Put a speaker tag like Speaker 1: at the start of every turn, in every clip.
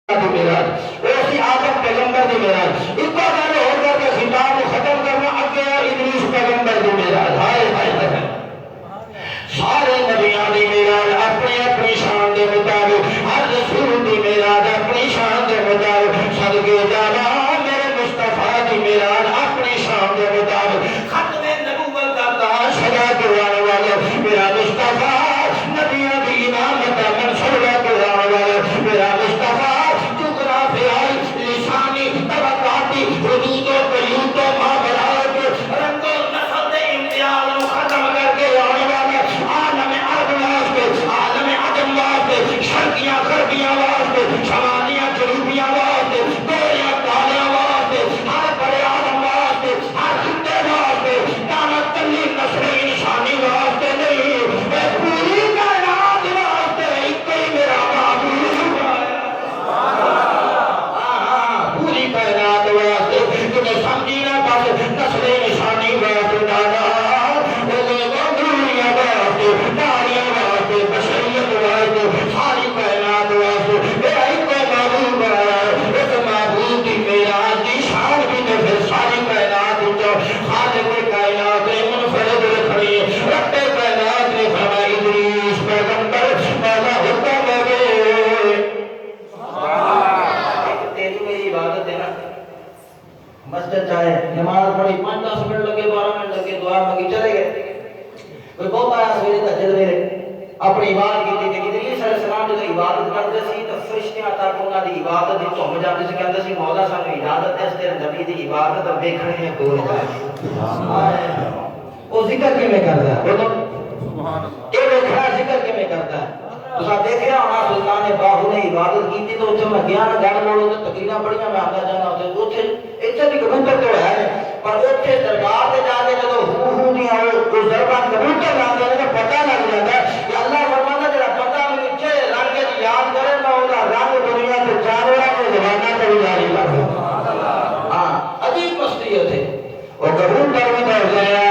Speaker 1: معراج اسی آدم پیغمبر دی معراج ایک بار گل ہو کر کے خطاب کو ختم کرنا اگے ادریس پیغمبر دی معراج ہائے ہائے ہائے سارے نبیاں دی معراج اپنی اپنی شان دے مطابق ہر رسول دی معراج اپنی شان دے مطابق صدقے جاواں میرے مصطفیٰ دی معراج اپنی شان دے مطابق ختم نبوت دا تاج سجا کے آنے والے میرا مصطفیٰ نبیاں دی امامت دا منصب لے کے آنے والے میرا مصطفیٰ حدود و قیود و معاملات رنگ و نسل دے امتیاز کو ختم کر کے آنے والے عالم عرب واسطے عالم عجم واسطے شرقیاں غربیاں واسطے شمالیاں جنوبیاں واسطے گوریاں کالیاں واسطے ہر بڑے عالم واسطے ہر خطے واسطے دانت تلی نسل انسانی واسطے نہیں اے پوری کائنات واسطے ایک ہی میرا معبود پوری کائنات واسطے سمجھی نہ بس نسل نشانی واسطے دادا دنیا واسطے داریاں واسطے بشریت واسطے ساری کائنات واسطے میرا ایک معبود ہے اس معبود کی معراج کی شان بھی نے پھر ساری کائنات خالق کائنات نے منفرد رکھنی رب کائنات نے فرمایا ادریس پیغمبر مولا حکم دے تیری میری عبادت ہے نا مسجد جائے نماز پڑھی 5-10 منٹ لگے 12 منٹ لگے دعا مانگی چلے گئے کوئی بہت آیا سویرے تہجد ویلے اپنی عبادت کی تھی ادریس علیہ السلام جو عبادت کرتے سی تو فرشتیاں تک انہاں دی عبادت دی جھوم جاندے سی کہندے سی مولا سانو اجازت ہے اس تیرے نبی دی عبادت ویکھنی ہے کول جائے او ذکر کیویں کردا ہے سبحان اللہ اے ویکھنا ذکر کیویں کردا ہے تساں دیکھیا ہونا سلطان باہو نے عبادت کی تھی تو اوتھے میں گیا نہ گل بولو تے تقریراں بڑیاں میں آندا جانا اوتھے ایتھے بھی کبوتر تو ہے پر اوتھے دربار تے جا کے جدوں ہو دیاں او زربان کبوتر لاندے نے پتہ لگ جاندا ہے کہ اللہ فرماندا جڑا پتہ وچ رنگ دی یاد کرے میں اودا رنگ دنیا تے جانوراں دے زمانہ تے بھی جاری کر دوں سبحان اللہ ہاں عجیب مستی ہے اوتھے او کبوتر بھی ڈر گیا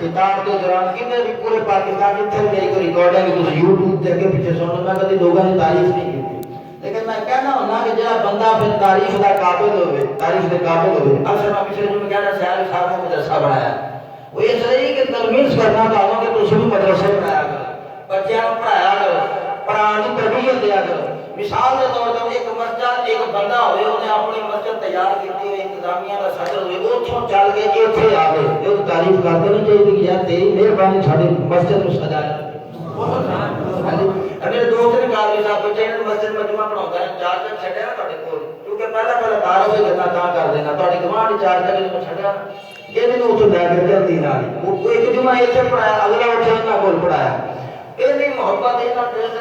Speaker 1: خطاب کے دوران کتنے بھی پورے پاکستان جتنے میری کوئی ریکارڈنگ ہے یوٹیوب تے اگے پیچھے سن میں کبھی لوگوں نے تعریف نہیں کی، لیکن میں کہنا ہونا کہ جڑا بندہ پھر تعریف دا قابل ہوے، تعریف دے قابل ہوے، اکثر میں پچھلے جو میں کہنا سیال صاحب نے مدرسہ بنایا وہ اس لیے کہ تلمیذ کرنا چاہوں کہ تم بھی مدرسے بنایا کرو، بچیاں کو پڑھایا کرو، پڑھانے کی تربیت دیا کرو۔ مثال کے طور پر ایک مسجد ایک بندہ ہوئے انہیں اپنی مسجد تیار کی ہوئی انتظامیہ کا صدر ہوئے اتوں چل کے اتنے آ گئے یہ تعریف کرتے نہیں چاہیے کہ یار تیری مہربانی ساری مسجد کو سجایا۔ میرے دوست نے کہا کہ صاحب بچے نے مسجد مجمع پڑھاتا ہے چار تک چھڈیا نا تھوڑے کول کیونکہ پہلا تعارف ہی کرنا تا کر دینا تھوڑی گوانڈ چار تک جو چھڈیا یہ نہیں اتوں لے کے جلدی نال وہ ایک جمعہ اتنے پڑھایا اگلا اٹھے انہاں کول پڑھایا یہ محبت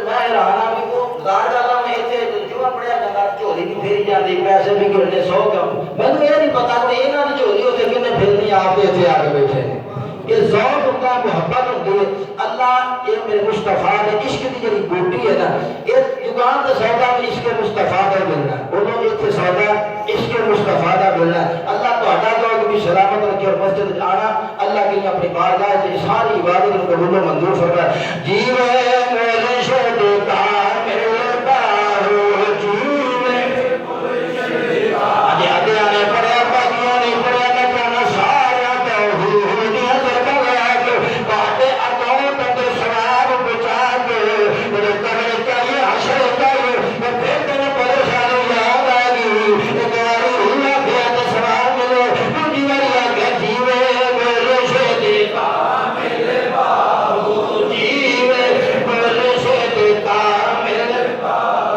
Speaker 1: میں حیران ہوں کہ وہ گزار جاتا میں اتنے جمعہ پڑھیا جاتا چولی بھی پھیری جاتی پیسے بھی گرنے 100 کم میں یہ نہیں پتا کہ یہاں کی چولی اتنے کتنے پھرنی آپ کے اتنے آ کے بیٹھے یہ ذوق ہوتا ہے محبت ہوتی ہے اللہ یہ میرے مصطفیٰ نے عشق کی جڑی بوٹی ہے نا یہ دکان سے سودا میں عشق مصطفیٰ کا ملنا انہوں نے اتنے سودا عشق مصطفیٰ کا ملنا اللہ تہاڈا ذوق بھی سلامت رکھے اور مسجد آنا اللہ کی اپنی بارگاہ سے ساری عبادت کو قبول و منظور فرمائے۔ جیوے میرے شہدا میرے باہو جیوے آدھے آدھے آنے پڑے باقیوں نہیں پڑے نہ کہنا سارا توحیدیاں سے بغیر باتیں اکاؤں تک سواب بچا کے میرے قبر چاہیے حشر چاہیے میں پھر تیرے پریشانی یاد آئے گی تیاری ہوا پھر تو سواب ملے مجھے میری آگے جیوے میرے شہدا میرے باہو جیوے میرے شہدا میرے باہو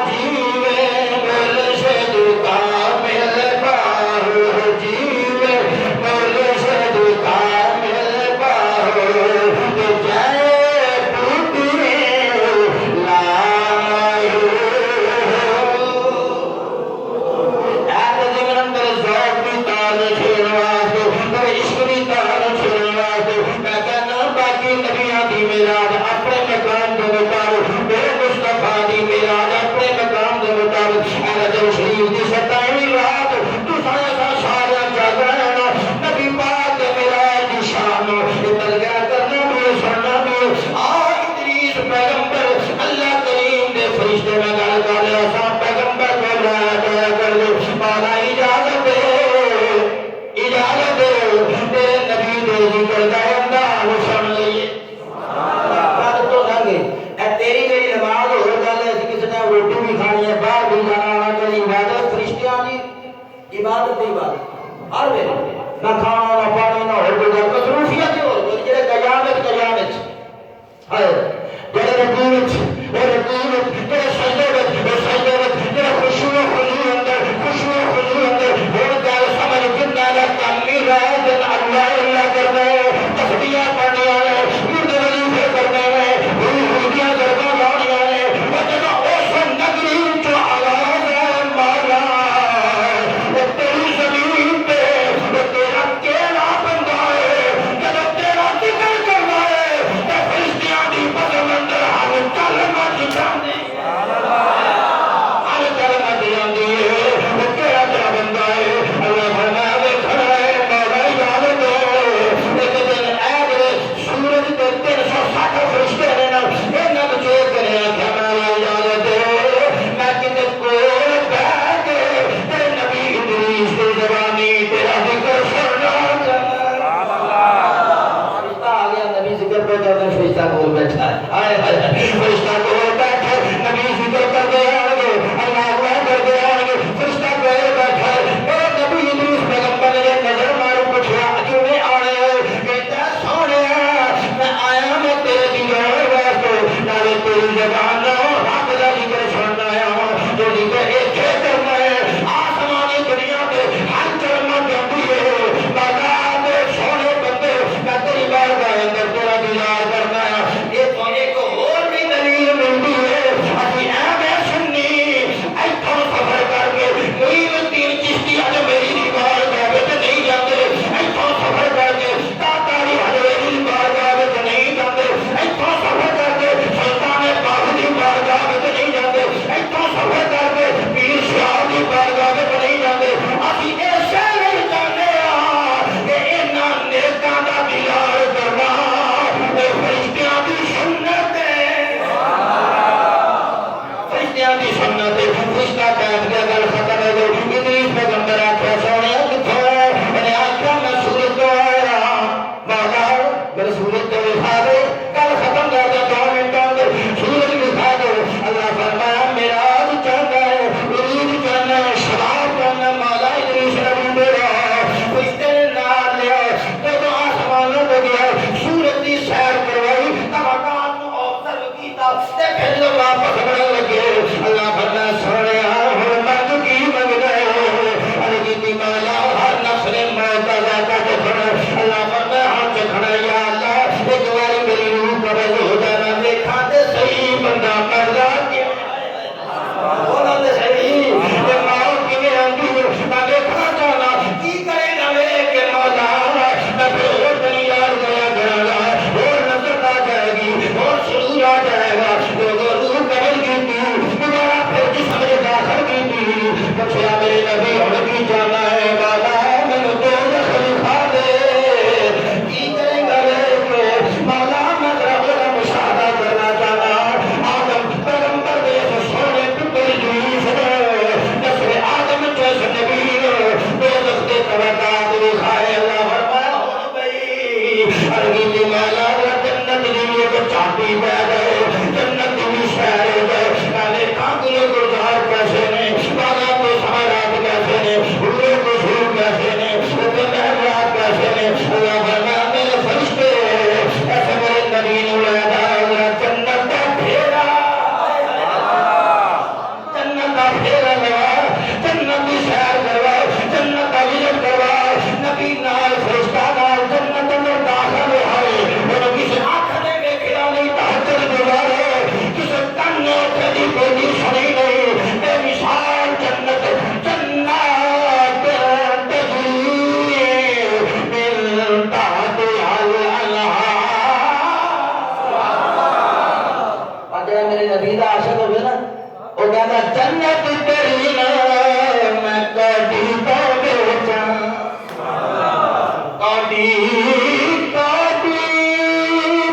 Speaker 1: جیوے میرے شہدا میرے باہو جیوے میرے شہدا میرے باہو جائے پوترے لائے ایت زمرن در ذوق بھی تال چھیڑ واسطے در عشق بھی تال چھیڑ واسطے میں کہنا باقی نبیاں دی میراج اپنے مقام دے مطابق میرے مصطفیٰ دی میراج اپنے مقام دے مطابق جب شریف دی 27ویں رات تو سارے جاگنا نا نبی پاک دے میراج دی شان تلگا کرنا بھی سننا بھی ادریس پیغمبر اللہ کریم دے فرشتے میں گل کر لیا سا پیغمبر کو لایا گیا کر دے مولا اجازت دے تیرے نبی دے ذکر دا انداز سن لئیے بات تو نہ گئی اے تیری میری نماز ہو گل ہے کسی نے روٹی بھی کھانی ہے باہر بھی جانا آنا چاہیے عبادت فرشتیاں دی عبادت دی عبادت ہر ویلے نہ کھانا نہ پانی نہ ہو کوئی مصروفیت ہو جڑے قیامت ہائے جڑے رکوع جڑے سجدے جڑے خشوع و خضوع اندر ہن گل سمجھ کتنا دا کم نہیں رہا جن اللہ اللہ کرنا ہے تسبیحاں پڑھنیاں ہیں ورد وظیفے کرنے ہیں حضوریاں درگاہ لاؤنیاں ہیں جدوں اس نگری چ آواز مارا تیری زمین پہ تیرا کیڑا بندہ ہے جدوں تیرا ذکر کرنا ہے تے فرشتیاں دی بدن اندر ہر کلمہ جاندے سورج کو دکھا دو، کل ختم کر دو 2 منٹوں میں سورج دکھا دو۔ اللہ فرمایا معراج چاہتا ہے، عروج چاہنا ہے، شباب چاہنا ہے، مولا ادریس نبی میرا کچھ تیرے نال لیا۔ جب آسمانوں پہ گیا سورج کی سیر کروائی، طبقات کو آبزرو کیتا تے پھر جو واپس بڑھن لگے اللہ فرمایا سونے ہن منگ کی منگدا ہے؟ علی کی مولا ہر نفس نے موت کا ذائقہ چکھنا۔ اللہ فرمایا ہاں چکھنا یا اللہ ایک باری میری روح قبض ہو جانا، دیکھا تے صحیح بندہ مردا کیا بولا تے صحیح تے موت کیویں آندی میں دیکھنا چاہنا کی کرے گا ویکھ کے مولا میں پھر اور تیری یاد کریا کرا گا، اور نظر آ جائے گی اور سرور آ جائے گا۔ لوگوں روح قبض کی تھی دوبارہ پھر جسم میں داخل کی تھی، پوچھا میرے نبی ہن کی جانا ہے؟ مولا مینوں دوزخ دکھا دے، کی کرے گا ویکھ کے مولا میں ذرا بڑا مشاہدہ کرنا چاہنا۔ آدم پیغمبر دے سونے پتر جوش نسل آدم جس نبی دوزخ دے طبقات دکھائے۔ اللہ فرمایا ہن بھئی ارگی دی مولا جنت دی ایک چاٹی پہ گئے، جنت دی شہر ہو گئے، میں دیکھا گلو گلزار کیسے نے، بالا کو سہارات کیسے نے، روئے کو سور کیسے نے، اوپر محرات کیسے نے۔ اللہ فرمایا میرے فرشتے ایسے میرے نبی نو لے جاؤ ذرا جنت کا پھیرا، جنت کا پھیرا لگا، جنت کی سیر کرواؤ، جنت کا وزٹ کرواؤ، نبی نال فرشتہ نال جنت میں داخل ہوئے۔ اور کسی آنکھ نے دیکھا نہیں تہجد گزارے، کسی کن نے کبھی کوئی سنی نہیں، بے مثال جنت جنات تجری من تحتہا الانہار۔ اور جب میرے نبی دا عاشق ہو گیا نا وہ کہتا جنت تیری نا میں کدی تو بیچاں، کدی کدی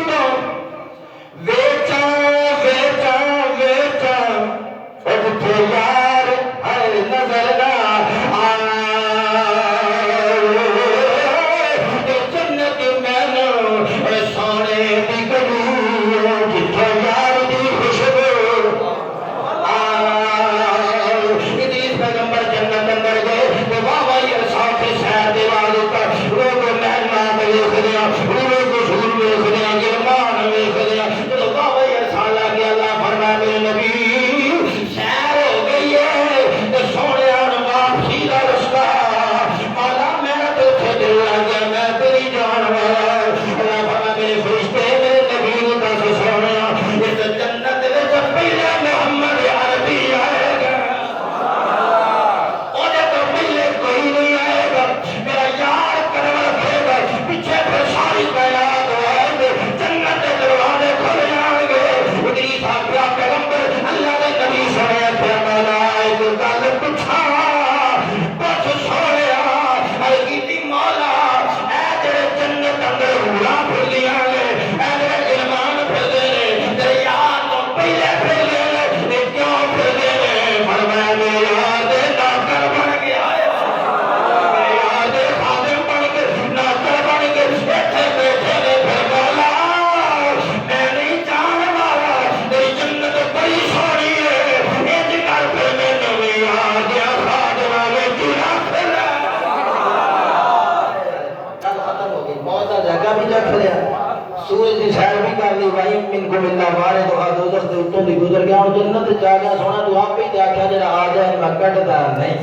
Speaker 1: تو بیچاں بیچاں بیچاں، اور جتھے یار ہر نظر نہ آئے جنت مینوں سونے دی گلی، جتھے یار دی خوشبو ادریس پیغمبر جنت اندر گئے تو بابا یہ ساتھ سیر دے بعد لوگ مہمان ویکھ دیا، روح قصور ویکھ دیا، گرمان ویکھ دیا۔ جب بابا یہ سال آ گیا اللہ فرمایا میرے نبی سیر ہو گئی ہے تو سونے واپسی کا رستہ مولا میرا تو اتنے دل لگ گیا، میں تیری جان والا۔ اللہ فرمایا میرے فرشتے میرے نبی نو دس سونے اس جنت وچ پہلے محمد عربی آئے گا، اور تو پہلے کوئی نہیں آئے گا، میرا یار کرم رکھے گا، پیچھے پھر ساری کائنات آئے گے، جنت کے دروازے کھل جائیں گے۔ ادریس آخیا پیغمبر اللہ کے نبی سنے تھے مولا ایک گل پوچھا کچھ سویا ہلکی دی مولا اے جڑے جنت اندر حوراں پھردیاں نے، اے جڑے غلمان پھردے نے، تیرے یار تو پہلے پھردے نے، یہ کیوں پھردے نے؟ فرمایا میرے یار دے نوکر بن کے آئے، میرے یار دے خادم بن کے نوکر بن کے اتنے بیٹھے نے۔ پھر مولا میں نہیں جان والا تیری جنت بڑی سونی ہے، انج کر پھر مینوں بھی یار دیا خادماں وچ رکھ لے۔ گل ختم ہو گئی، موت کا جگہ بھی رکھ لیا، سورج کی سیر بھی کر لی، بھائی من کو ملنا مارے تو دوزخ دے اتوں دی گزر گیا، ہن جنت جا گیا سونا تو آپ ہی تے آکھیا جڑا آ جائے میں کڈدا نہیں۔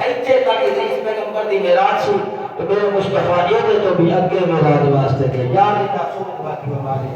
Speaker 1: ایتھے تک ادریس پیغمبر دی معراج سی تو میرے مصطفیٰ یہ تو بھی اگے معراج واسطے کہ یاد رکھا سورج باقی ہمارے